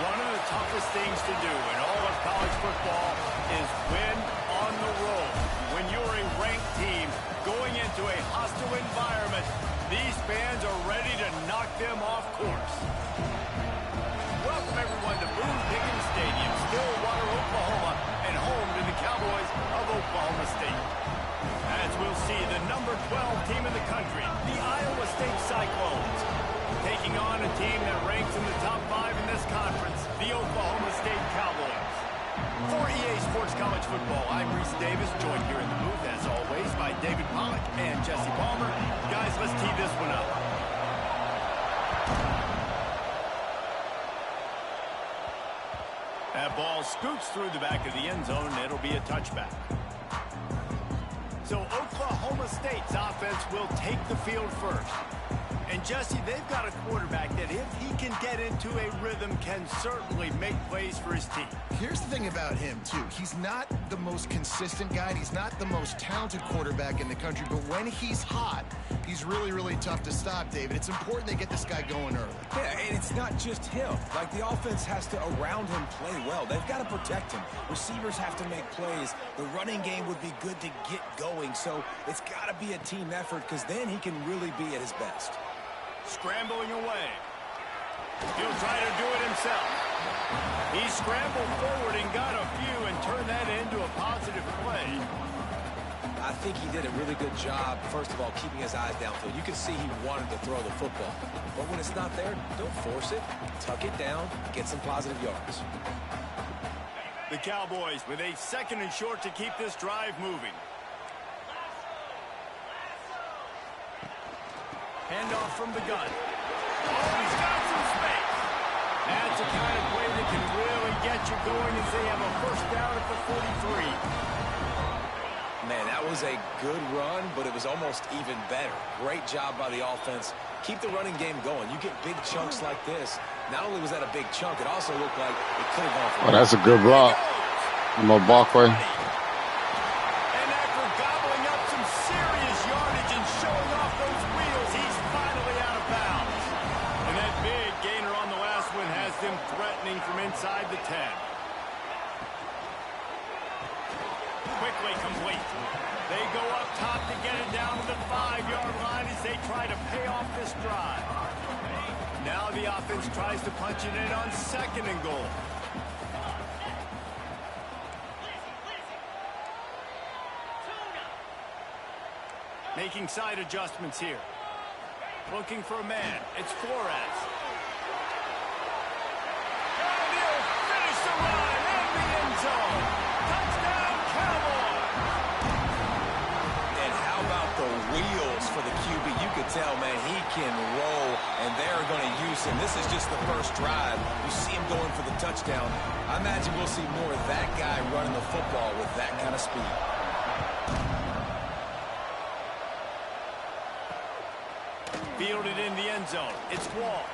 One of the toughest things to do in all of college football is win on the road. When you're a ranked team going into a hostile environment, these fans are ready to knock them off course. Welcome, everyone, to Boone Pickens Stadium, Stillwater, Oklahoma, and home to the Cowboys of Oklahoma State. As we'll see, the number 12 team in the country, the Iowa State Cyclones, taking on a team that ranks in the top 5 in this conference, the Oklahoma State Cowboys. For EA Sports College Football, I'm Reese Davis, joined here in the booth, as always, by David Pollack and Jesse Palmer. Guys, let's tee this one up. That ball scoots through the back of the end zone, and it'll be a touchback. So Oklahoma State's offense will take the field first. And, Jesse, they've got a quarterback that, if he can get into a rhythm, can certainly make plays for his team. Here's the thing about him, too. He's not the most consistent guy. He's not the most talented quarterback in the country. But when he's hot, he's really, really tough to stop, David. It's important they get this guy going early. Yeah, and it's not just him. Like, the offense has to, around him, play well. They've got to protect him. Receivers have to make plays. The running game would be good to get going. So it's got to be a team effort, because then he can really be at his best. Scrambling away. He'll try to do it himself. He scrambled forward and got a few and turned that into a positive play. I think he did a really good job, first of all, keeping his eyes downfield. You can see he wanted to throw the football. But when it's not there, don't force it. Tuck it down, get some positive yards. The Cowboys with a 2nd and short to keep this drive moving. Handoff from the gun. Oh, he's got some space. That's the kind of play that can really get you going as they have a first down at the 43. Man, that was a good run, but it was almost even better. Great job by the offense. Keep the running game going. You get big chunks like this. Not only was that a big chunk, it also looked like it could have gone for Oh, that's a good block. Mo Barkley. And after gobbling up some serious yardage and showing off those wheels, he's finally out of bounds. And that big gainer on the last one has them threatening from inside the 10. Quickly complete. They go up top to get it down to the 5-yard line as they try to pay off this drive. Now the offense tries to punch it in on 2nd and goal. Making side adjustments here. Looking for a man. It's Flores. And he'll finish the run in the end zone. Touchdown, Cowboys! And how about the wheels for the QB? You could tell, man, he can roll, and they're going to use him. This is just the first drive. You see him going for the touchdown. I imagine we'll see more of that guy running the football with that kind of speed. Fielded in the end zone. It's Wall.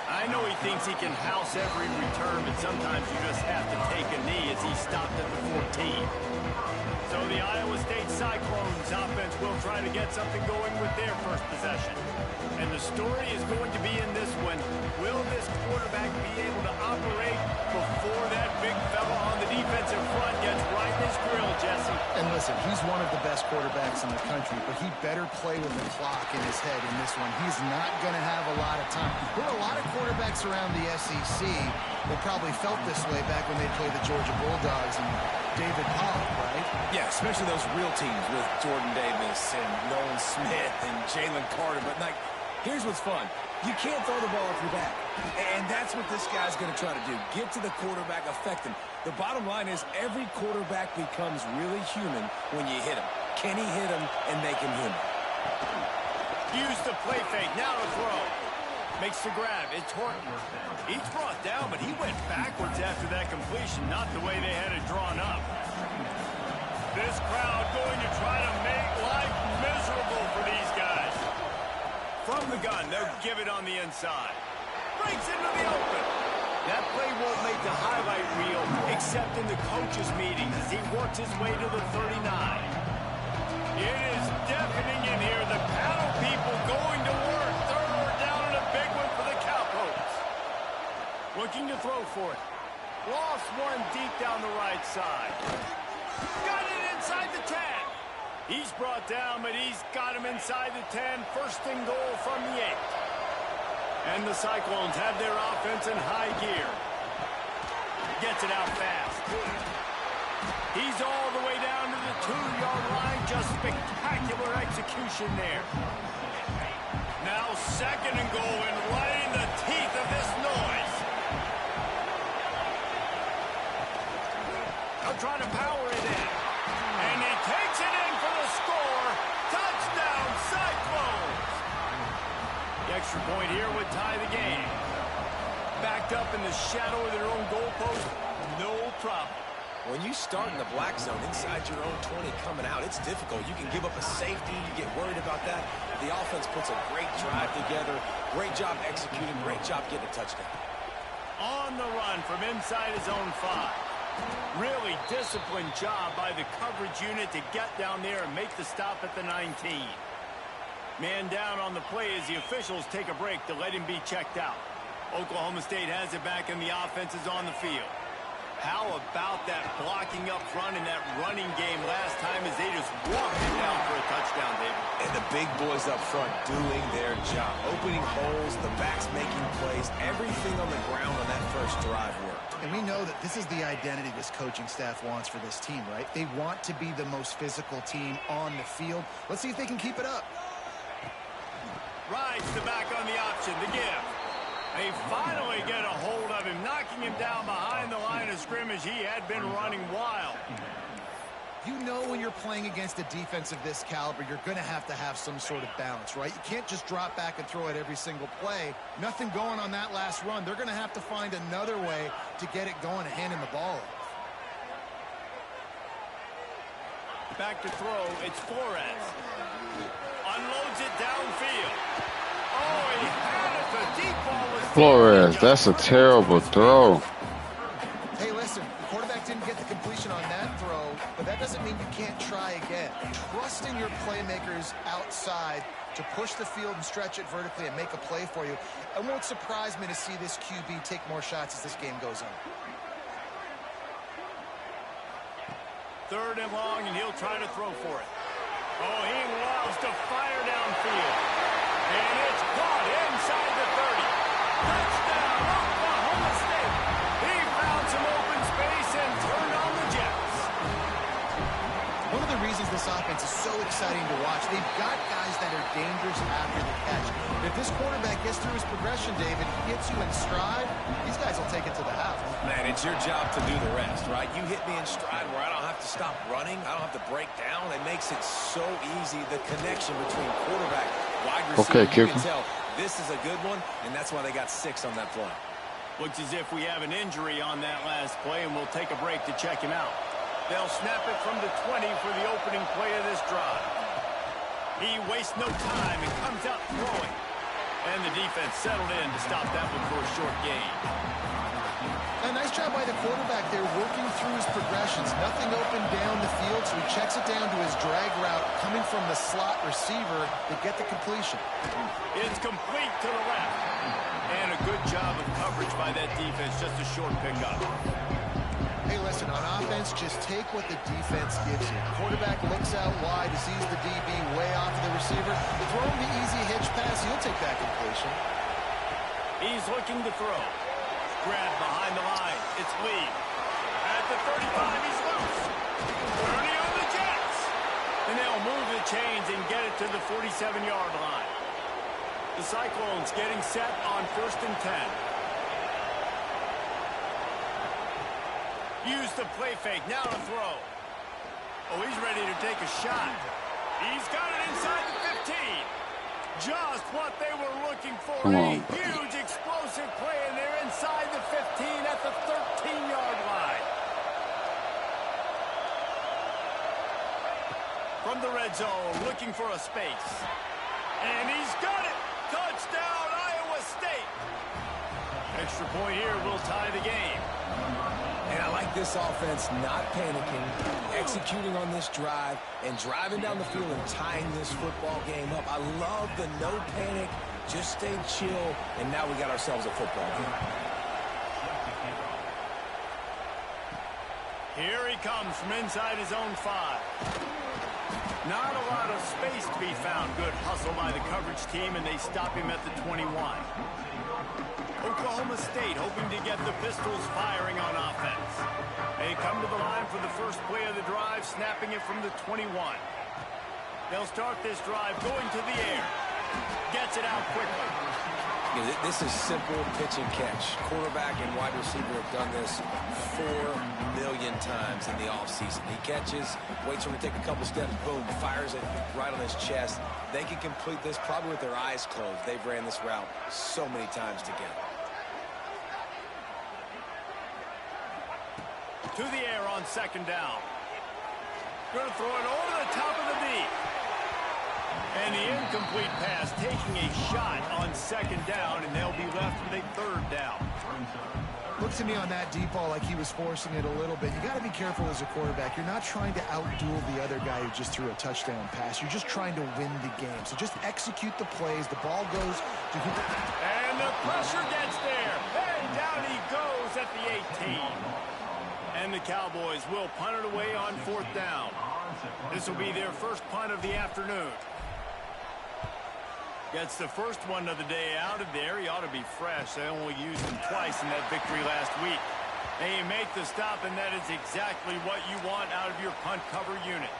I know he thinks he can house every return, but sometimes you just have to take a knee as he stopped at the 14. So the Iowa State Cyclones offense will try to get something going with their first possession. And the story is going to be in this one. Will this quarterback be able to operate before that big fella on the defensive front gets right in his grill, Jesse? And listen, he's one of the best quarterbacks in the country, but he better play with the clock in his head in this one. He's not going to have a lot of time. There are a lot of quarterbacks around the SEC that probably felt this way back when they played the Georgia Bulldogs and David Pollack, right? Yeah, especially those real teams with Jordan Davis and Nolan Smith and Jalen Carter. But, like, here's what's fun. You can't throw the ball off your back. And that's what this guy's going to try to do. Get to the quarterback, affect him. The bottom line is every quarterback becomes really human when you hit him. Can he hit him and make him human? Use the play fake. Now to throw. Makes the grab. It's Horton. He's brought down, but he went backwards after that completion, not the way they had it drawn up. This crowd going to try to make life miserable for these guys. From the gun, they'll give it on the inside. Breaks into the open. That play won't make the highlight reel, except in the coaches' meetings as he works his way to the 39. It is deafening in here. The paddle people going to work. Third down and a big one for the Cowboys. Looking to throw for it. Lost one deep down the right side. Got it inside the 10. He's brought down, but he's got him inside the 10. First and goal from the 8. And the Cyclones have their offense in high gear. Gets it out fast. He's all the way down to the 2-yard line. Just spectacular execution there. Now second and goal, and right in the teeth of this noise. They'll try to power it in. And he takes it in for the score. Touchdown, Cyclones. The extra point here would tie the game. Backed up in the shadow of their own goalpost, no problem. When you start in the black zone inside your own 20 coming out, it's difficult. You can give up a safety. You get worried about that. The offense puts a great drive together. Great job executing. Great job getting a touchdown. On the run from inside his own 5. Really disciplined job by the coverage unit to get down there and make the stop at the 19. Man down on the play as the officials take a break to let him be checked out. Oklahoma State has it back and the offense is on the field. How about that blocking up front and that running game last time as they just walked it down for a touchdown, David? And the big boys up front doing their job. Opening holes, the backs making plays. Everything on the ground on that first drive worked. And we know that this is the identity this coaching staff wants for this team, right? They want to be the most physical team on the field. Let's see if they can keep it up. Rides the back on the option, the give. They finally get a hold of him, knocking him down behind the line of scrimmage. He had been running wild. You know when you're playing against a defense of this caliber, you're going to have some sort of balance, right? You can't just drop back and throw it every single play. Nothing going on that last run. They're going to have to find another way to get it going and handing the ball off. Back to throw, it's Flores. Unloads it downfield. Oh, he had it. The deep ball was Flores, that's a terrible throw. Hey, listen, the quarterback didn't get the completion on that throw, but that doesn't mean you can't try again. Trust in your playmakers outside to push the field and stretch it vertically and make a play for you. It won't surprise me to see this QB take more shots as this game goes on. Third and long, and he'll try to throw for it. Oh, he loves to fire downfield. And it's caught inside the 30. Touchdown, Oklahoma State. He found some open space and turned on the Jets. One of the reasons this offense is so exciting to watch, they've got guys that are dangerous after the catch. If this quarterback gets through his progression, David, hits you in stride, these guys will take it to the house. Man, it's your job to do the rest, right? You hit me in stride where I don't have to stop running. I don't have to break down. It makes it so easy, the connection between quarterback, wide receiver. Okay, you can tell this is a good one, and that's why they got 6 on that play. Looks as if we have an injury on that last play, and we'll take a break to check him out. They'll snap it from the 20 for the opening play of this drive. He wastes no time and comes out throwing. And the defense settled in to stop that one for a short gain. A nice job by the quarterback there, working through his progressions. Nothing open down the field, so he checks it down to his drag route, coming from the slot receiver to get the completion. It's complete to the left. And a good job of coverage by that defense, just a short pickup. Hey, listen, on offense, just take what the defense gives you. Quarterback looks out wide, he sees the DB way off of the receiver. Throw him the easy hitch pass, he'll take that completion. He's looking to throw. Grab behind the line. It's Lee. At the 35, he's loose. 30 on the Jets. And they'll move the chains and get it to the 47-yard line. The Cyclones getting set on 1st and 10. Use the play fake. Now to throw. Oh, he's ready to take a shot. He's got it inside the 15. Just what they were looking for. Come A on, huge explosive play, and they're inside the 15 at the 13-yard line. From the red zone, looking for a space. And he's got it. Touchdown, Iowa State. Extra point here will tie the game. And I like this offense not panicking, executing on this drive, and driving down the field and tying this football game up. I love the no panic, just stay chill, and now we got ourselves a football game. Here he comes from inside his own 5. Not a lot of space to be found. Good hustle by the coverage team, and they stop him at the 21. Oklahoma State hoping to get the Pistols firing on offense. They come to the line for the first play of the drive, snapping it from the 21. They'll start this drive going to the air. Gets it out quickly. Yeah, this is simple pitch and catch. Quarterback and wide receiver have done this 4 million times in the offseason. He catches, waits for him to take a couple steps, boom, fires it right on his chest. They can complete this probably with their eyes closed. They've ran this route so many times together. To the air on second down. Going to throw it over the top of the deep. And the incomplete pass taking a shot on second down, and they'll be left with a third down. Looks to me on that deep ball like he was forcing it a little bit. You got to be careful as a quarterback. You're not trying to outduel the other guy who just threw a touchdown pass. You're just trying to win the game. So just execute the plays. The ball goes to who... And the pressure gets there. And down he goes at the 18. And the Cowboys will punt it away on fourth down. This will be their first punt of the afternoon. Gets the first one of the day out of there. He ought to be fresh. They only used him twice in that victory last week. They make the stop, and that is exactly what you want out of your punt cover unit.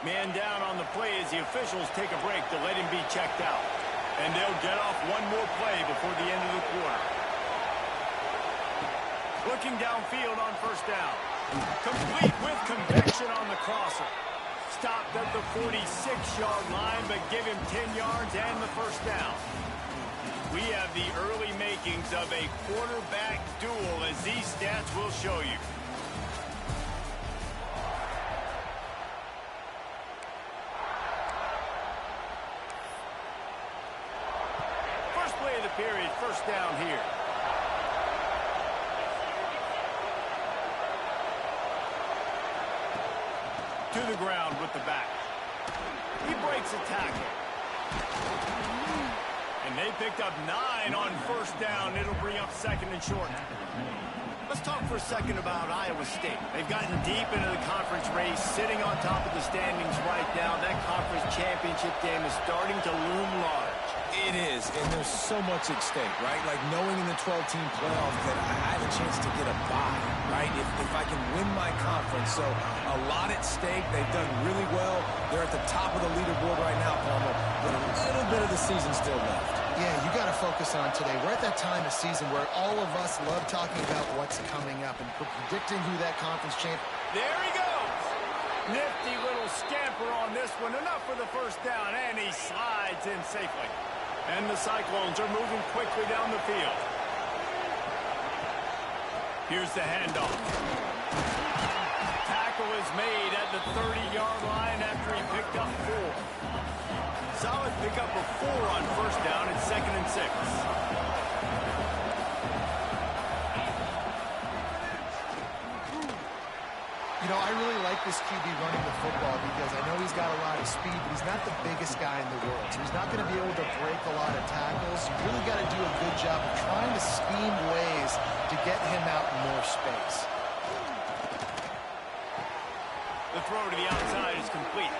Man down on the play as the officials take a break to let him be checked out. And they'll get off one more play before the end of the quarter. Looking downfield on first down. Complete with conviction on the crosser. Stopped at the 46-yard line, but give him 10 yards and the first down. We have the early makings of a quarterback duel, as these stats will show you. First play of the period, first down here. To the ground with the back. He breaks a tackle. And they picked up 9 on first down. It'll bring up second and short. Let's talk for a second about Iowa State. They've gotten deep into the conference race, sitting on top of the standings right now. That conference championship game is starting to loom large. It is, and there's so much at stake, right? Like knowing in the 12-team playoff that I have a chance to get a bye, right? If I can win my conference. So a lot at stake. They've done really well. They're at the top of the leaderboard right now, Palmer, but a little bit of the season still left. Yeah, you got to focus on today. We're at that time of season where all of us love talking about what's coming up and predicting who that conference champ. There he goes. Nifty little scamper on this one. Enough for the first down, and he slides in safely. And the Cyclones are moving quickly down the field. Here's the handoff. Tackle is made at the 30-yard line after he picked up 4. Solid pickup of 4 on first down at 2nd and 6. You know, I really like this QB running the football because I know he's got a lot of speed, but he's not the biggest guy in the world. So he's not going to be able to break a lot of tackles. You really got to do a good job of trying to scheme ways to get him out in more space. The throw to the outside is complete.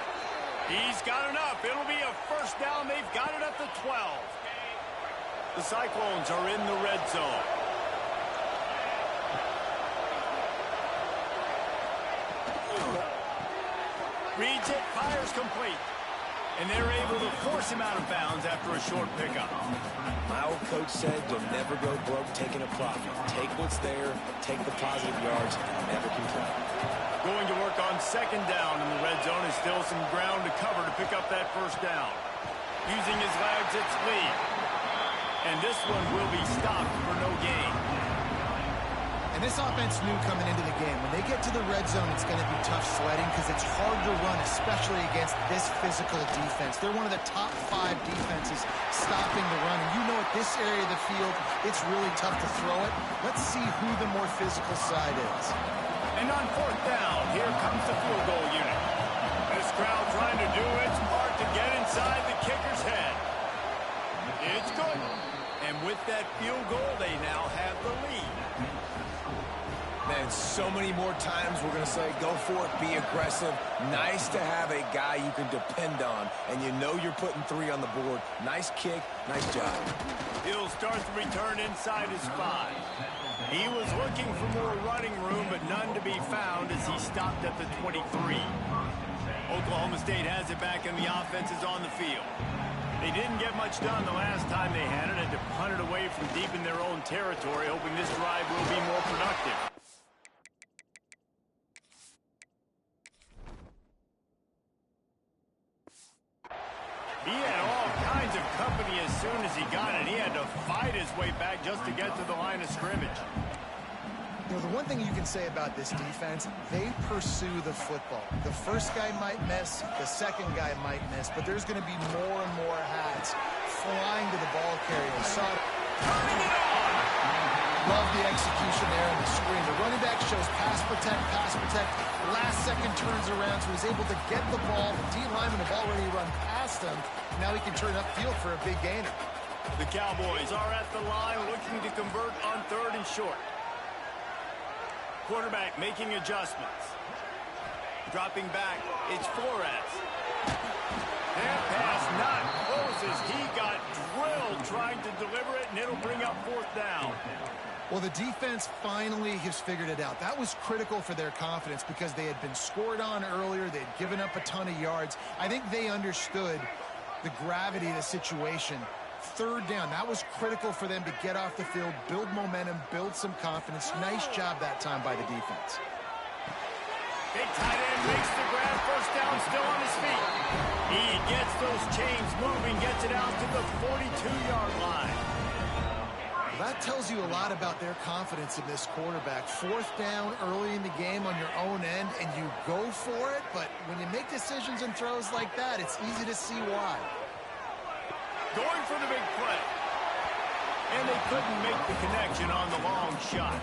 He's got enough. It'll be a first down. They've got it at the 12. The Cyclones are in the red zone. Reads it, fires complete. And they're able to force him out of bounds after a short pickup. My old coach said you'll never go broke taking a profit. Take what's there, take the positive yards, and never complain. Going to work on second down in the red zone. Is still some ground to cover to pick up that first down. Using his legs, it's Lee. And this one will be stopped for no gain. And this offense knew coming into the game, when they get to the red zone, it's going to be tough sledding because it's hard to run, especially against this physical defense. They're one of the top 5 defenses stopping the run. And you know at this area of the field, it's really tough to throw it. Let's see who the more physical side is. And on fourth down, here comes the field goal unit. This crowd trying to do its part to get inside the kicker's head. It's good. And with that field goal, they now have the lead. Man, so many more times we're going to say, go for it, be aggressive. Nice to have a guy you can depend on, and you know you're putting 3 on the board. Nice kick, nice job. He'll start the return inside his 5. He was looking for more running room, but none to be found as he stopped at the 23. Oklahoma State has it back, and the offense is on the field. They didn't get much done the last time they had it, and to punt it away from deep in their own territory, hoping this drive will be more productive. He had all kinds of company as soon as he got it. He had to fight his way back just to get to the line of scrimmage. You know, the one thing you can say about this defense, they pursue the football. The first guy might miss, the second guy might miss, but there's going to be more and more hats flying to the ball carrier. Turning it on! Love the execution there on the screen. The running back shows pass protect, pass protect. Last second turns around, so he's able to get the ball. The D lineman have already run past him. Now he can turn upfield for a big gainer. The Cowboys are at the line looking to convert on 3rd and short. Quarterback making adjustments. Dropping back, it's Flores. That pass not close as he got drilled trying to deliver it, and it'll bring up 4th down. Well, the defense finally has figured it out. That was critical for their confidence because they had been scored on earlier. They had given up a ton of yards. I think they understood the gravity of the situation. 3rd down, that was critical for them to get off the field, build momentum, build some confidence. Nice job that time by the defense. Big tight end makes the grab, 1st down, still on his feet. He gets those chains moving, gets it out to the 42-yard line. That tells you a lot about their confidence in this quarterback. 4th down early in the game on your own end, and you go for it, but when you make decisions and throws like that, it's easy to see why. Going for the big play. And they couldn't make the connection on the long shot.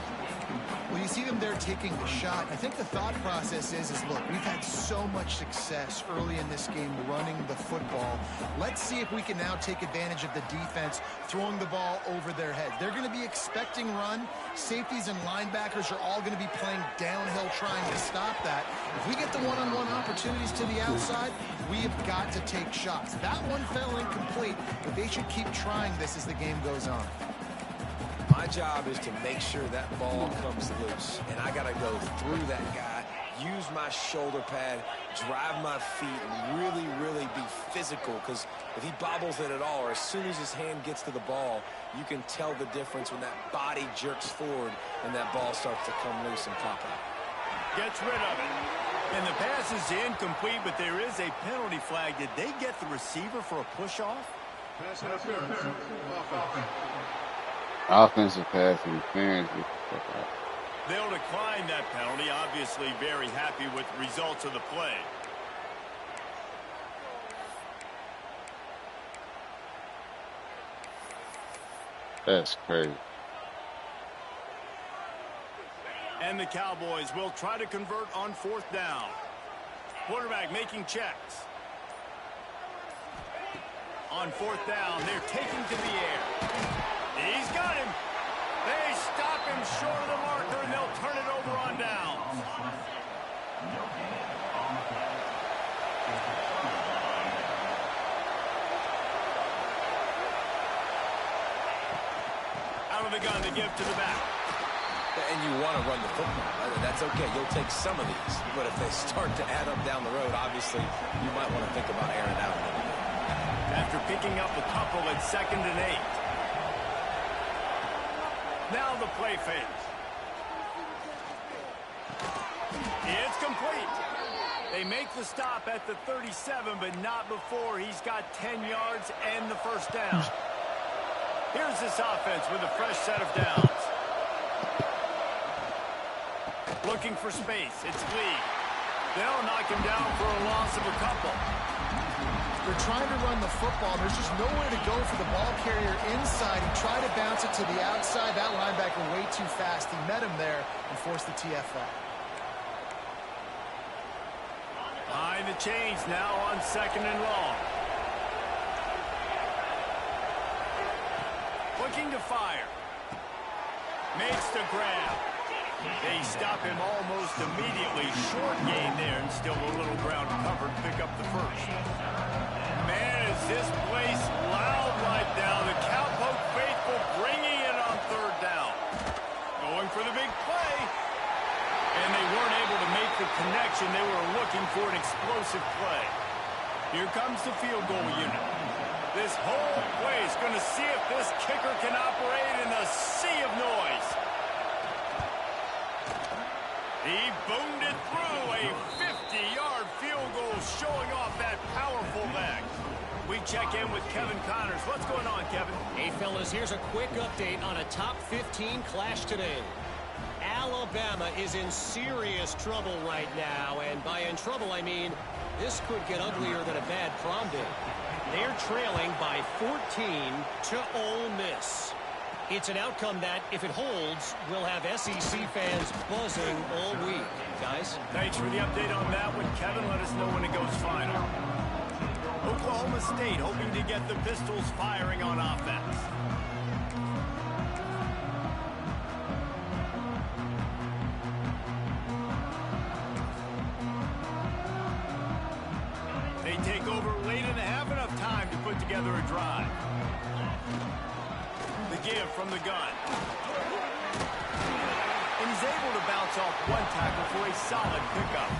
Well, you see them there taking the shot. I think the thought process is look, we've had so much success early in this game running the football. Let's see if we can now take advantage of the defense throwing the ball over their head. They're going to be expecting run. Safeties and linebackers are all going to be playing downhill trying to stop that. If we get the one-on-one opportunities to the outside, we have got to take shots. That one fell incomplete, but they should keep trying this as the game goes on. My job is to make sure that ball comes loose, and I got to go through that guy, use my shoulder pad, drive my feet, and really, really be physical, because if he bobbles it at all, or as soon as his hand gets to the ball, you can tell the difference when that body jerks forward and that ball starts to come loose and pop out. Gets rid of it. And the pass is incomplete, but there is a penalty flag. Did they get the receiver for a push-off? Pass interference. Offensive pass interference. They'll decline that penalty. Obviously very happy with the results of the play. That's crazy. And the Cowboys will try to convert on 4th down. Quarterback making checks. On 4th down, they're taking to the air. He's got him. They stop him short of the marker, and they'll turn it over on downs. Out of the gun to give to the back. And you want to run the football. That's okay. You'll take some of these. But if they start to add up down the road, obviously, you might want to think about airing out a little bit. After picking up a couple at 2nd and 8. Now the play fake. It's complete. They make the stop at the 37, but not before he's got 10 yards and the 1st down. Here's this offense with a fresh set of downs. Looking for space. It's Lee. They'll knock him down for a loss of a couple. They're trying to run the football. There's just nowhere to go for the ball carrier inside. He tried to bounce it to the outside. That linebacker way too fast. He met him there and forced the TFL. Behind the chains now on 2nd and long. Looking to fire. Makes the grab. They stop him almost immediately. Short gain there and still a little ground covered. Pick up the first. Man, is this place loud right now. The Cowpoke faithful bringing it on third down. Going for the big play. And they weren't able to make the connection. They were looking for an explosive play. Here comes the field goal unit. This whole place going to see if this kicker can operate in a sea of noise. He boomed it through. A 50-yard field goal showing off that powerful leg. We check in with Kevin Connors. What's going on, Kevin? Hey, fellas, here's a quick update on a top 15 clash today. Alabama is in serious trouble right now, and by in trouble, I mean this could get uglier than a bad prom day. They're trailing by 14 to Ole Miss. It's an outcome that, if it holds, will have SEC fans buzzing all week. Guys? Thanks for the update on that one, Kevin. Let us know when it goes final. Oklahoma State hoping to get the Pistols firing on offense. They take over late and have enough time to put together a drive. The give from the gun. And he's able to bounce off one tackle for a solid pickup.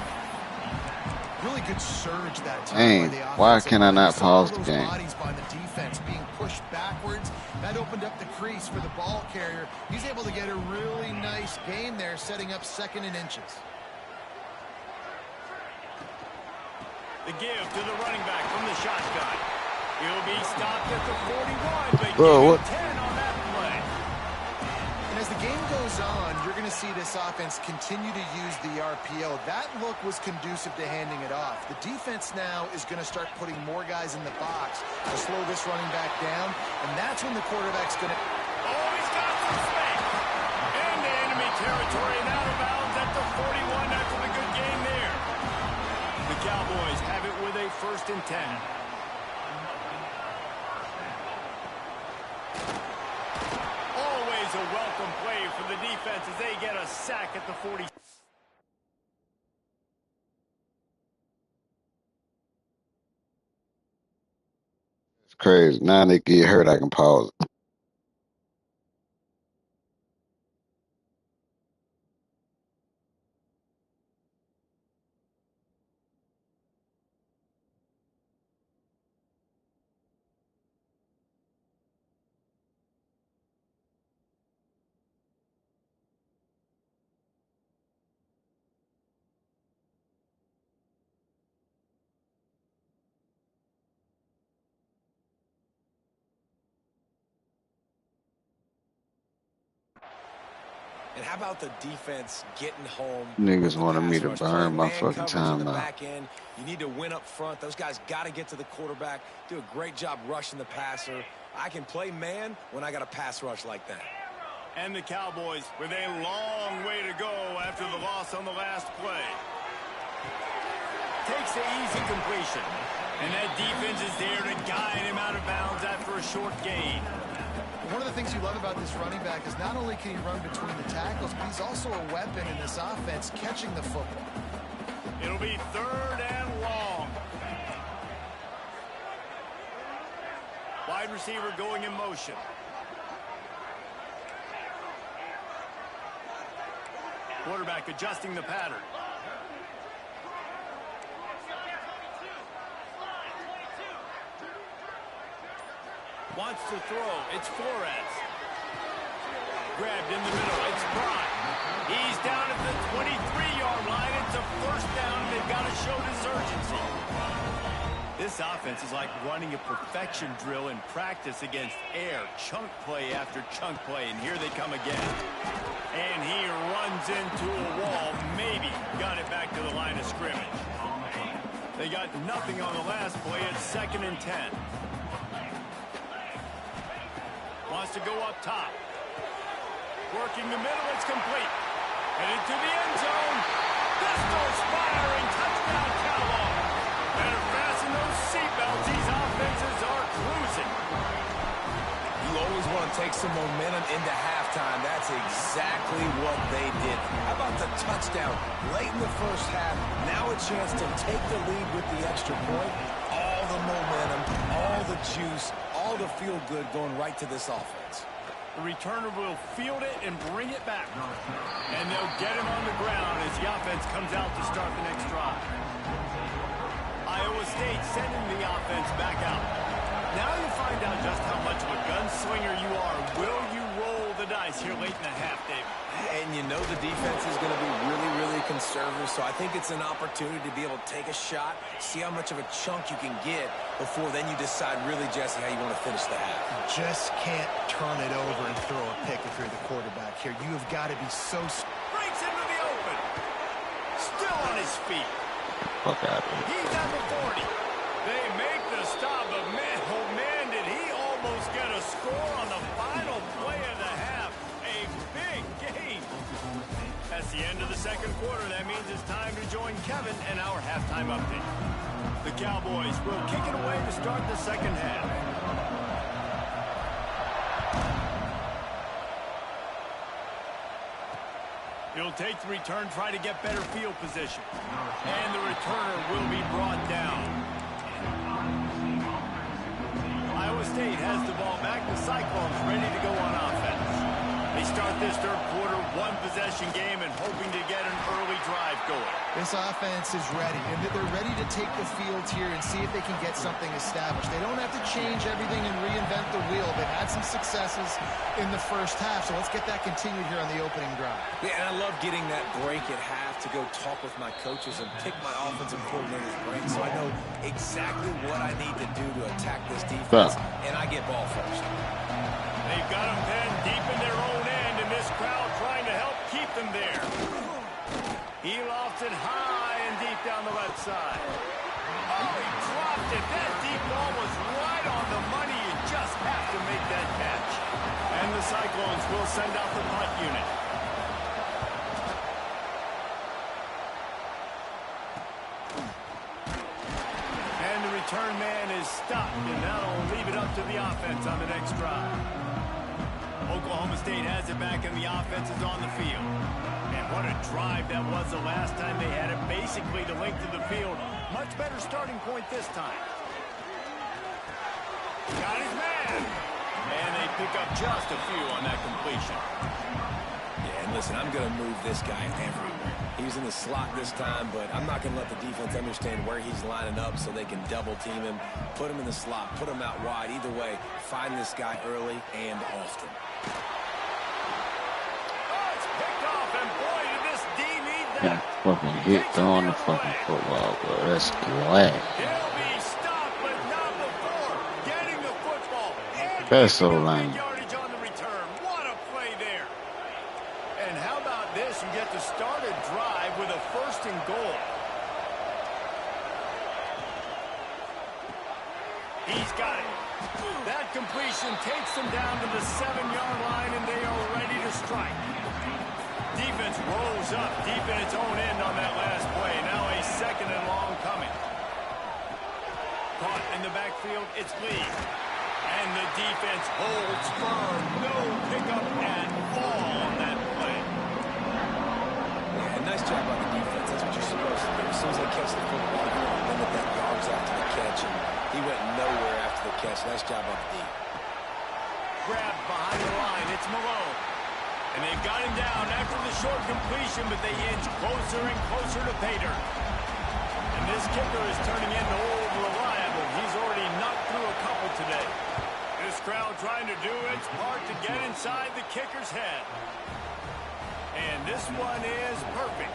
Really good surge that time. Dang, by the offense. why can I not pause the game? Bodies by the defense being pushed backwards. That opened up the crease for the ball carrier. He's able to get a really nice gain there, setting up 2nd and inches. The give to the running back from the shotgun. He'll be stopped at the 41, but what? 10 on that play. And as the game goes on, you're going to see this offense continue to use the RPO. That look was conducive to handing it off. The defense now is going to start putting more guys in the box to slow this running back down, and that's when the quarterback's going to... Oh, he's got some space. Into enemy territory and out of bounds at the 41 after the good game there. The Cowboys have it with a 1st and 10. Always a welcome play for the defense as they get a sack at the 40. It's crazy. Now they get hurt, I can pause it. And how about the defense getting home? Niggas wanted me to Rush burn play, my man fucking coverage time in the out. back end. You need to win up front. Those guys got to get to the quarterback. Do a great job rushing the passer. I can play man when I got a pass rush like that. And the Cowboys with a long way to go after the loss on the last play. Takes the easy completion. And that defense is there to guide him out of bounds after a short gain. One of the things you love about this running back is not only can he run between the tackles, but he's also a weapon in this offense, catching the football. It'll be 3rd and long. Wide receiver going in motion. Quarterback adjusting the pattern. Wants to throw. It's Flores. Grabbed in the middle. It's Bryant. He's down at the 23-yard line. It's a 1st down, and they've got to show this urgency. This offense is like running a perfection drill in practice against air. Chunk play after chunk play, and here they come again. And he runs into a wall. Maybe got it back to the line of scrimmage. They got nothing on the last play. It's 2nd and 10. Wants to go up top. Working the middle, it's complete. Headed to the end zone. Pistols firing, touchdown Cowboys. Better fasten those seatbelts. These offenses are cruising. You always want to take some momentum into halftime. That's exactly what they did. touchdown late in the first half. Now a chance to take the lead with the extra point. All the momentum, all the juice, all the feel-good going right to this offense. The returner will field it and bring it back. And they'll get him on the ground as the offense comes out to start the next drive. Iowa State sending the offense back out. Now you find out just how much of a gunslinger you are. Will you roll the dice here late in the half, David? And you know the defense is going to be really, really conservative, so I think it's an opportunity to be able to take a shot, see how much of a chunk you can get before then you decide really, Jesse, how you want to finish the half. You just can't turn it over and throw a pick if you're the quarterback here. You have got to be so... Breaks into the open. Still on his feet. Fuck out of here. He's at the 40. They make the stop, but man, oh man, did he almost get a score on the final play of the half. A big game. That's the end of the second quarter. That means it's time to join Kevin and our halftime update. The Cowboys will kick it away to start the second half. He'll take the return, try to get better field position. And the returner will be brought down. Iowa State has the ball back. The Cyclones ready to go on offense. They start this third quarter, one-possession game, and hoping to get an early drive going. This offense is ready, and they're ready to take the field here and see if they can get something established. They don't have to change everything and reinvent the wheel. They've had some successes in the first half, so let's get that continued here on the opening drive. Yeah, and I love getting that break at half to go talk with my coaches and pick my offensive coordinator's brain so I know exactly what I need to do to attack this defense, and I get ball first. They've got them pinned deep in their own end, and this crowd trying to help keep them there. He lofts it high and deep down the left side. Oh, he dropped it. That deep ball was right on the money. You just have to make that catch. And the Cyclones will send out the punt unit. And the return man is stopped, and that'll leave it up to the offense on the next drive. Oklahoma State has it back, and the offense is on the field. And what a drive that was the last time they had it, basically the length of the field. Much better starting point this time. Got his man. And they pick up just a few on that completion. Yeah, and listen, I'm going to move this guy everywhere. He's in the slot this time, but I'm not going to let the defense understand where he's lining up so they can double team him, put him in the slot, put him out wide. Either way, find this guy early and often. Yeah, fucking get throwing the fucking football, bro. That's glad. He'll be stopped, but not before getting the football. That's so lame. Yardage on the return. What a play there. And how about this? You get to start a drive with a first and goal. He's got it. That completion takes them down to the 7-yard line, and they are ready to strike. Defense rolls up deep in its own end on that last play. Now a second and long coming. Caught in the backfield, it's Lee. And the defense holds firm. No pickup at all on that play. Yeah, nice job by the defense. That's what you're supposed to do. As soon as they catch the football, you want to limit that yards after the catch. And he went nowhere after the catch. Nice job by the D. Grabbed behind the line, it's Malone. And they've got him down after the short completion, but they inch closer and closer to pay dirt. And this kicker is turning into old reliable. He's already knocked through a couple today. This crowd trying to do its part to get inside the kicker's head. And this one is perfect.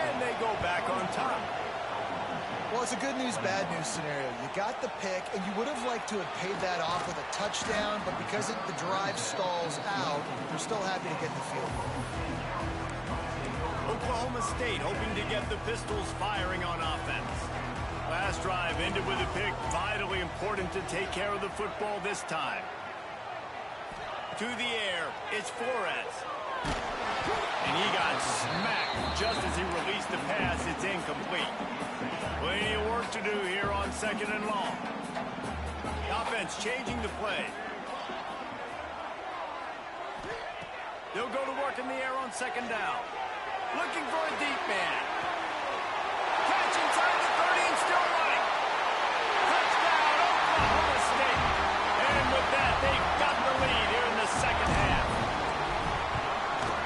And they go back on top. Well, it's a good news, bad news scenario. You got the pick, and you would have liked to have paid that off with a touchdown, but because the drive stalls out, they're still happy to get the field goal. Oklahoma State hoping to get the Pistols firing on offense. Last drive ended with a pick. Vitally important to take care of the football this time. To the air, it's Flores. And he got smacked just as he released the pass. It's incomplete. Plenty of work to do here on second and long. The offense changing the play. They'll go to work in the air on second down. looking for a deep man. Catch inside the 30 and still running. Touchdown, Oklahoma State. And with that, they've got the lead here in the second half.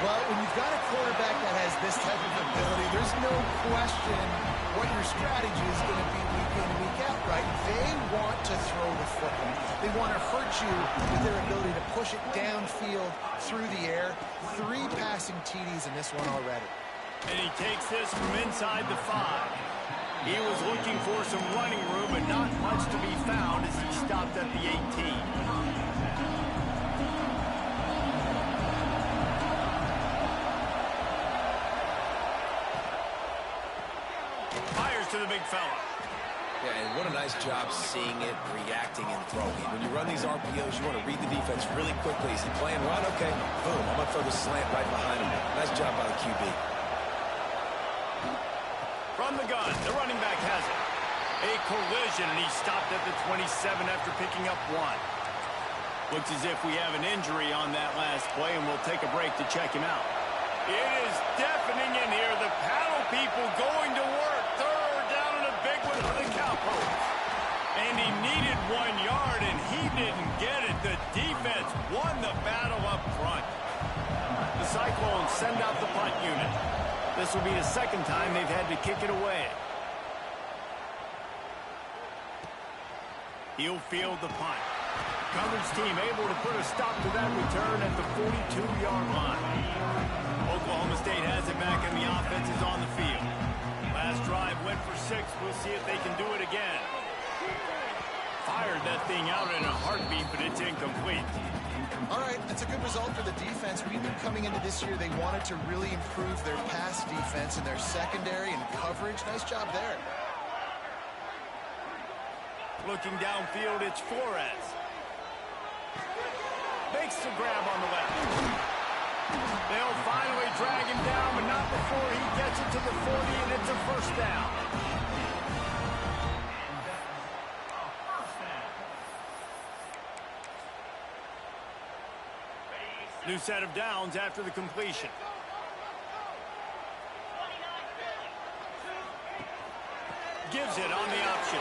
Well, when you've got a quarterback that has this type of ability, there's no question what your strategy is going to be week in and week out, right? They want to throw the football. They want to hurt you with their ability to push it downfield through the air. 3 passing TDs in this one already. And he takes this from inside the 5. He was looking for some running room, but not much to be found as he stopped at the 18. To the big fella. Yeah, and what a nice job seeing it, reacting, and throwing. When you run these RPOs, you want to read the defense really quickly. Is he playing run? Okay, boom, I'm going to throw the slant right behind him. Nice job by the QB. From the gun, the running back has it. A collision, and he stopped at the 27 after picking up 1. Looks as if we have an injury on that last play, and we'll take a break to check him out. It is deafening in here. The paddle people going to work. And he needed 1 yard, and he didn't get it. The defense won the battle up front. The Cyclones send out the punt unit. This will be the second time they've had to kick it away. He'll field the punt. Coverage team able to put a stop to that return at the 42-yard line. Oklahoma State has it back, and the offense is on the field. Last drive went for 6. We'll see if they can do it again. Fired that thing out in a heartbeat, but it's incomplete. All right, that's a good result for the defense. We knew coming into this year they wanted to really improve their pass defense and their secondary and coverage. Nice job there. Looking downfield, it's Flores. Makes the grab on the left. They'll finally drag him down, but not before he gets it to the 40, and it's a first down. New set of downs after the completion. Gives it on the option.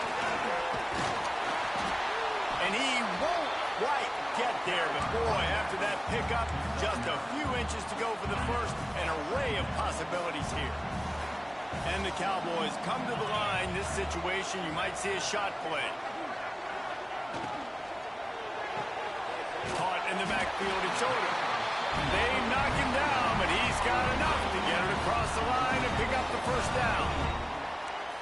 And he won't quite get there, but boy, after that pickup, just a few inches to go for the first. An array of possibilities here. And the Cowboys come to the line. This situation, you might see a shot play. Caught in the backfield, it's Odom. They knock him down, but he's got enough to get it across the line and pick up the first down.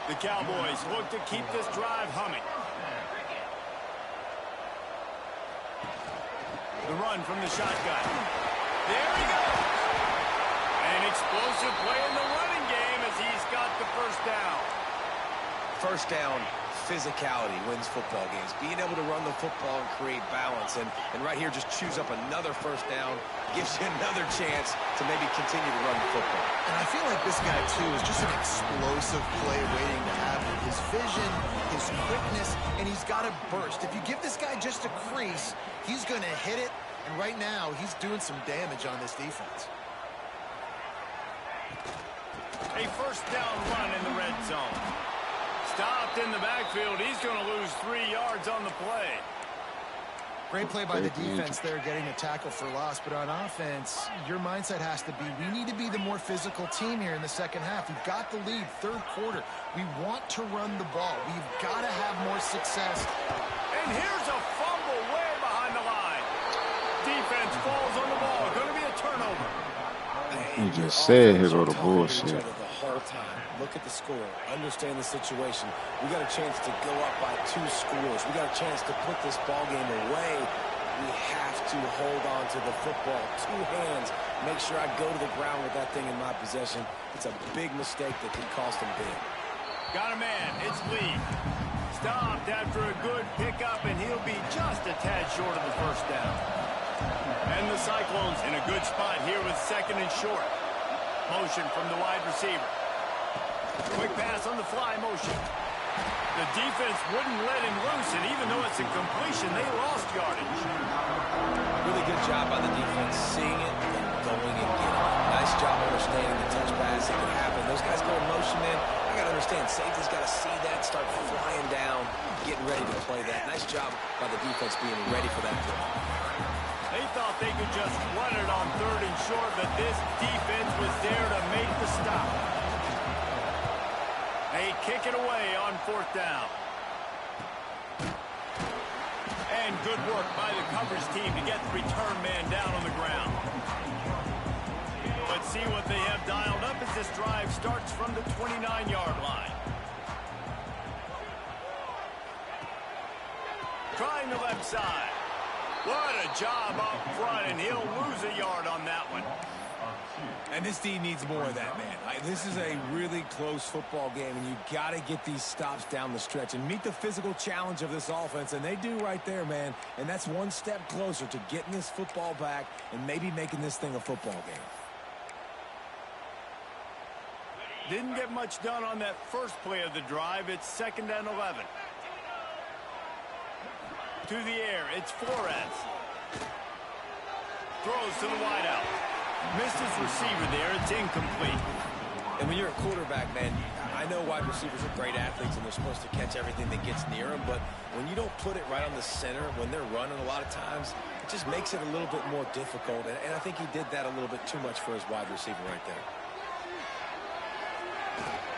The Cowboys look to keep this drive humming. The run from the shotgun. There he goes. An explosive play in the running game as he's got the first down. First down, physicality wins football games. Being able to run the football and create balance. And right here, just choose up another first down. Gives you another chance to maybe continue to run the football. And I feel like this guy, too, is just an explosive play waiting to happen. His vision, his quickness, and he's got to burst. If you give this guy just a crease, he's going to hit it. And right now, he's doing some damage on this defense. A first down run in the red zone. Stopped in the backfield. He's going to lose 3 yards on the play. Great play by the defense there, getting a tackle for loss. But on offense, your mindset has to be, we need to be the more physical team here in the second half. We've got the lead, third quarter. We want to run the ball. We've got to have more success. And here's a fumble way behind the line. Defense falls on the ball. Going to be a turnover. You just said here go the bullshit. The whole time. Look at the score. Understand the situation. We got a chance to go up by 2 scores. We got a chance to put this ball game away. We have to hold on to the football. 2 hands. Make sure I go to the ground with that thing in my possession. It's a big mistake that could cost them big. Got a man. It's Lee. Stopped after a good pickup, and he'll be just a tad short of the first down. And the Cyclones in a good spot here with second and short. Motion from the wide receiver. Quick pass on the fly motion. The defense wouldn't let him loose, and even though it's a completion, they lost yardage. Really good job by the defense, seeing it and going and getting it. Nice job understanding the touch pass that can happen. Those guys go in motion, man. I got to understand, safety's got to see that, start flying down, getting ready to play that. Nice job by the defense being ready for that throw. They thought they could just run it on 3rd and short, but this defense was there to make the stop. They kick it away on 4th down. And good work by the coverage team to get the return man down on the ground. But see what they have dialed up as this drive starts from the 29-yard line. Trying the left side. What a job up front, and he'll lose a yard on that one. And this team needs more of that, man. This is a really close football game, and you got to get these stops down the stretch and meet the physical challenge of this offense, and they do right there, man. And that's one step closer to getting this football back and maybe making this thing a football game. Didn't get much done on that first play of the drive. It's 2nd and 11. To the air, it's Flores. Throws to the wideout. Missed his receiver there. It's incomplete. And when you're a quarterback, man, I know wide receivers are great athletes and they're supposed to catch everything that gets near them, but when you don't put it right on the center, when they're running a lot of times, it just makes it a little bit more difficult. And I think he did that a little bit too much for his wide receiver right there.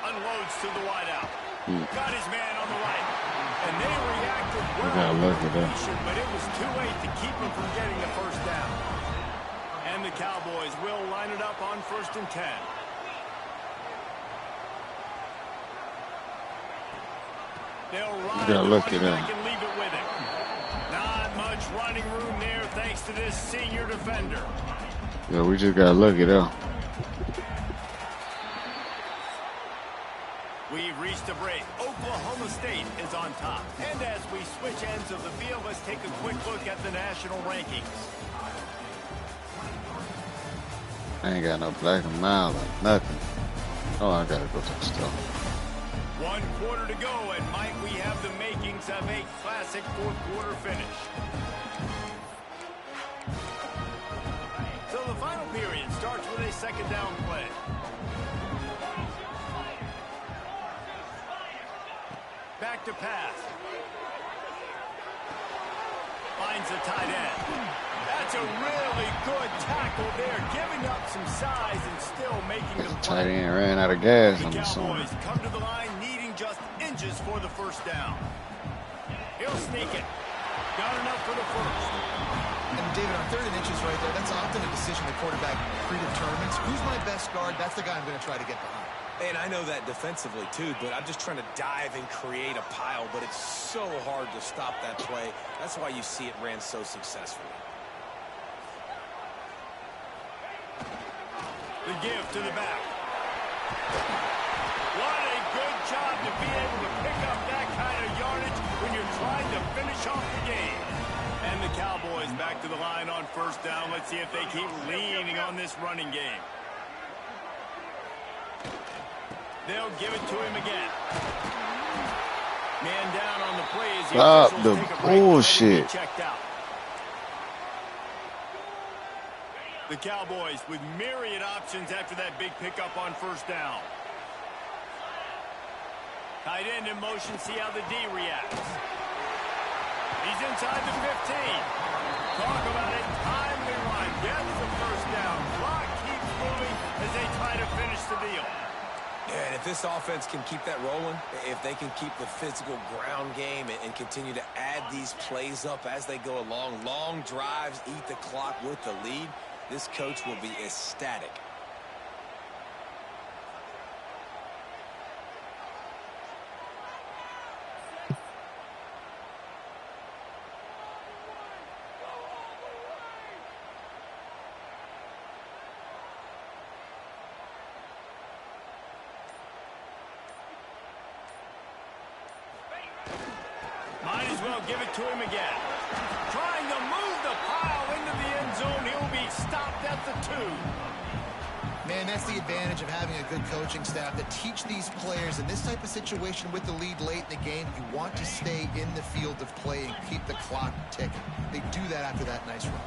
Unloads to the wideout. Got his man on the right. And they reacted well, but it was too late to keep him from getting the first down. And the Cowboys will line it up on 1st and 10. They'll ride the running back and leave it with him. Not much running room there thanks to this senior defender. Yeah, we just got lucky though. We've reached a break. Oklahoma State is on top. And as we switch ends of the field, let's take a quick look at the national rankings. I ain't got no black and mild or nothing. Oh, I gotta go to the store. 1 quarter to go, and Mike, we have the makings of a classic 4th quarter finish. So the final period starts with a 2nd down play. Back to pass. Finds a tight end. That's a really good tackle there, giving up some size and still making the play. Tight end ran out of gas The on the song. Cowboys come to the line needing just inches for the first down. He'll sneak it. Got enough for the first. And David, on 3rd and inches right there, that's often a decision the quarterback predetermines. Who's my best guard? That's the guy I'm going to try to get behind. And I know that defensively, too, but I'm just trying to dive and create a pile, but it's so hard to stop that play. That's why you see it ran so successfully. The give to the back. What a good job to be able to pick up that kind of yardage when you're trying to finish off the game. And the Cowboys back to the line on 1st down. Let's see if they keep leaning on this running game. They'll give it to him again. Man down on the play as the Stop the take a break. bullshit. Checked out. The Cowboys with myriad options after that big pickup on 1st down. Tight end in motion, see how the D reacts. He's inside the 15. Talk about a timely run. Gets the first down. Clock keeps moving as they try to finish the deal. Yeah, and if this offense can keep that rolling, if they can keep the physical ground game and continue to add these plays up as they go along, long drives, eat the clock with the lead, this coach will be ecstatic. Might as well give it to him again. Trying to move the pile into the end zone. He'll be stopped at the 2. Man, that's the advantage of having a good coaching staff that teach these players in this type of situation with the lead late in the game. You want to stay in the field of play and keep the clock ticking. They do that after that nice run.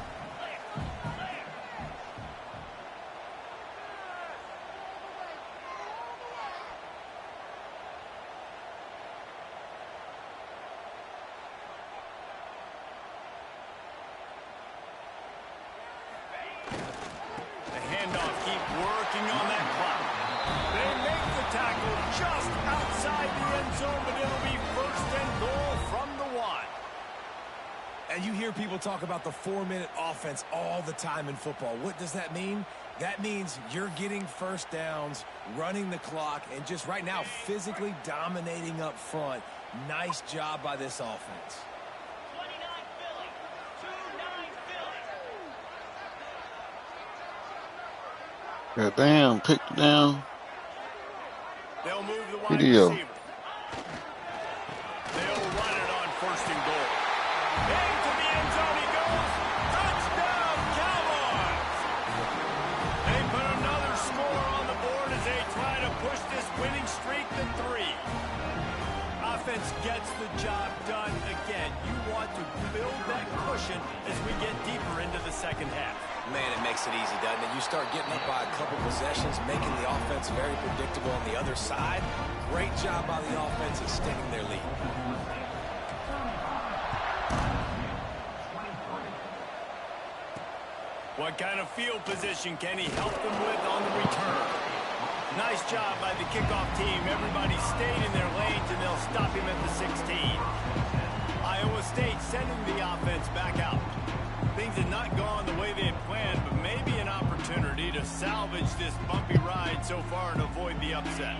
working on that clock. They make the tackle just outside the end zone, but it'll be 1st and goal from the 1. And you hear people talk about the 4-minute offense all the time in football. What does that mean? That means you're getting first downs, running the clock, and just right now physically dominating up front. Nice job by this offense. 29 Philly, 2-9 Philly. God damn, pick it down. They'll move the wide Video. receiver. They'll run it on 1st and goal. Into the end zone he goes. Touchdown, Cowboys! They put another score on the board as they try to push this winning streak to 3. Offense gets the job done again. You want to build that cushion as we get deeper into the second half. Man, it makes it easy, doesn't it? You start getting up by a couple possessions, making the offense very predictable on the other side. Great job by the offense extending their lead. What kind of field position can he help them with on the return? Nice job by the kickoff team. Everybody stayed in their lanes, and they'll stop him at the 16. Iowa State sending the offense back out. Things have not gone the way they had planned, but maybe an opportunity to salvage this bumpy ride so far and avoid the upset.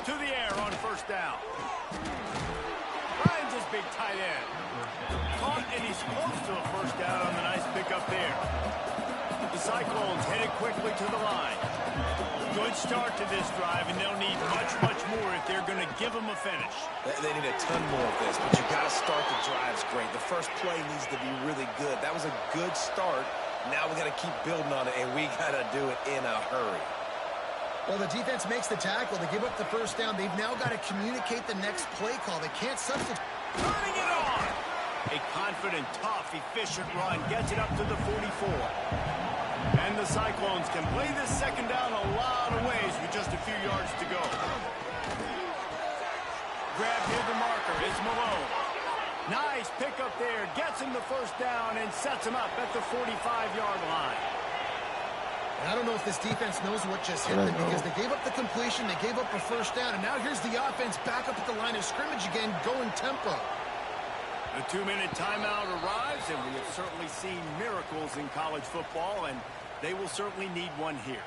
To the air on 1st down. Finds his big tight end. Caught, and he's close to a 1st down on the nice pickup there. The Cyclones headed quickly to the line. Good start to this drive, and they'll need much, much more if they're going to give them a finish. They need a ton more of this, but you got to start the drives great. The first play needs to be really good. That was a good start. Now we got to keep building on it, and we got to do it in a hurry. Well, the defense makes the tackle. They give up the 1st down. They've now got to communicate the next play call. They can't substitute. Turning it on. A confident, tough, efficient run gets it up to the 44. And the Cyclones can play this 2nd down a lot of ways with just a few yards to go. Grab near the marker. It's Malone. Nice pickup there. Gets him the 1st down and sets him up at the 45-yard line. And I don't know if this defense knows what just hit them because they gave up the completion, they gave up a 1st down, and now here's the offense back up at the line of scrimmage again, going tempo. The 2-minute timeout arrives, and we have certainly seen miracles in college football, and they will certainly need one here.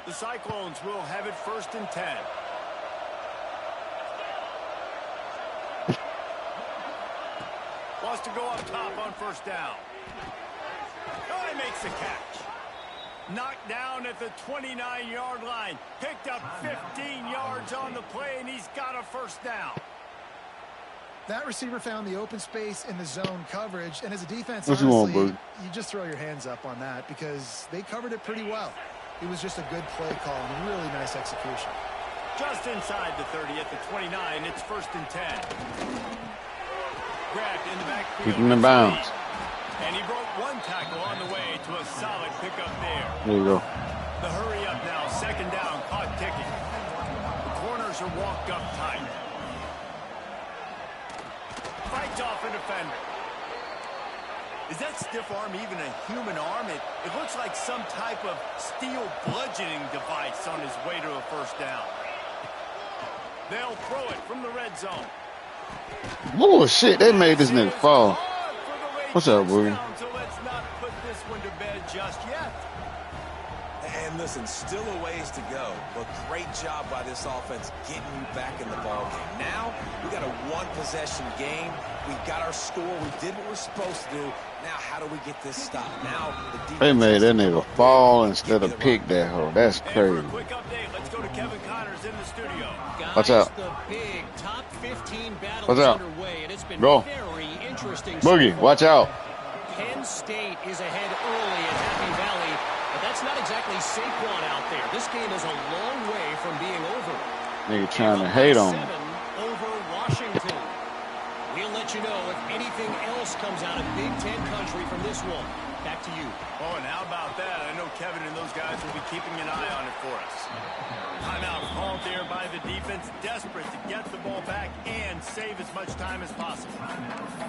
The Cyclones will have it 1st and 10. Wants to go up top on 1st down. Oh, he makes the catch. Knocked down at the 29-yard line. Picked up 15 yards on the play, and he's got a 1st down. That receiver found the open space in the zone coverage, and as a defense, What honestly, you want, Bert? you just throw your hands up on that because they covered it pretty well. It was just a good play call and really nice execution. Just inside the 30 at the 29. It's 1st and 10. Grabbed in the backfield. Keep him in bounds. And he broke one tackle on the way to a solid pickup there. There you go. The hurry up now. 2nd down. Caught ticking. The corners are walked up tight. Fights off a defender. Is that stiff arm even a human arm? It looks like some type of steel bludgeoning device on his way to a 1st down. They'll throw it from the red zone. Bullshit, they made this nigga fall. What's up, William? So let's not put this one to bed just yet. And listen, still a ways to go, but great job by this offense getting you back in the ball game. Now, we got a 1-possession game. We got our score. We did what we're supposed to do. Now, how do we get this stopped? Now, the defense They made that nigga fall instead of pick that hoe. That's And for crazy. a quick update, let's go to Kevin Connors in the studio. Guys, Watch out. The big top 15 battle Watch is out. underway, and it's been Go. very interesting. Boogie, so far. watch out. Penn State is ahead early at Happy Valley, but that's not exactly Saquon out there. This game is a long way from being over. Nigga trying to hate on me. 7 over Washington. We'll let you know if anything else comes out of Big Ten country from this one. back to you. Oh, and how about that? I know Kevin and those guys will be keeping an eye on it for us. Timeout called there by the defense, desperate to get the ball back and save as much time as possible.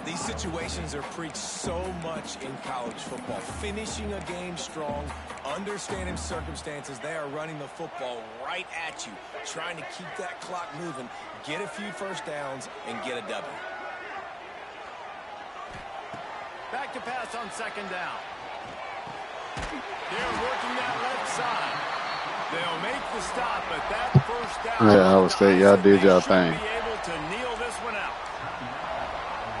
These situations are preached so much in college football. Finishing a game strong, understanding circumstances. They are running the football right at you, trying to keep that clock moving, get a few first downs, and get a W. Back to pass on second down. They're working that left side. They'll make the stop, but that first down. Yeah, Iowa State, y'all did y'all thing. Be able to kneel this one out.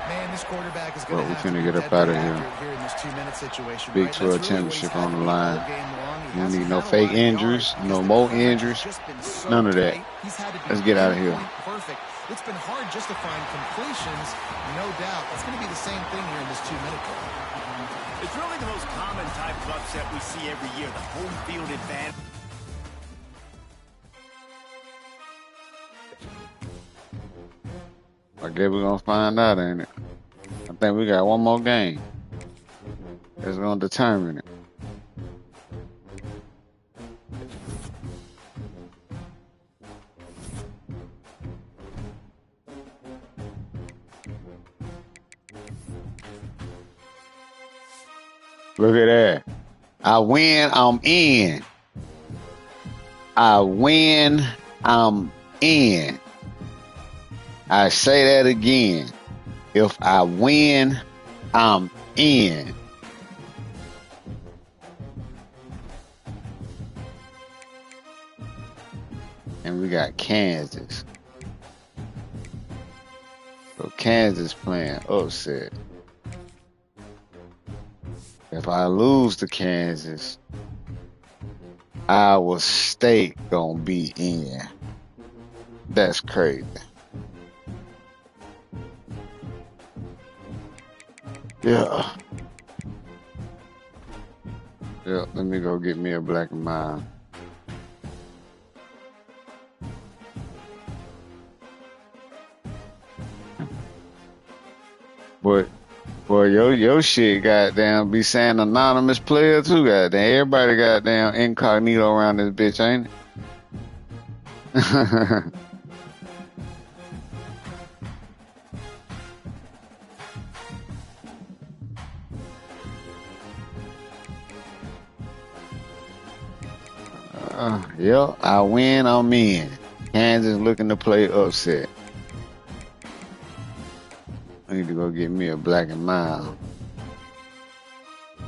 Man, this quarterback is going to have to finna be get up out of here. in this 2-minute situation. Big right? 12 That's really what he's championship had on the to do line. all game long. He You hasn't need no had a fake lot of injuries, yards no because more the coverage injuries, has just been so none of that. tight. He's had to be Let's get out of here. pinpoint perfect. It's been hard just to find completions, no doubt. That's going to be the same thing here in this 2-minute drill. It's really the most common type of upset we see every year, the home field advantage. I guess we're gonna find out, ain't it? I think we got one more game that's gonna determine it. Look at that. I win, I'm in. I win, I'm in. I say that again. If I win, I'm in. And we got Kansas. So Kansas playing upset. If I lose to Kansas, Iowa State gonna be in. That's crazy. Yeah. Yeah, let me go get me a black and mild. But boy, your shit goddamn be saying anonymous player too, goddamn. Everybody goddamn incognito around this bitch, ain't it? Yep, I win, I'm in. Kansas looking to play upset. I need to go get me a black and mild.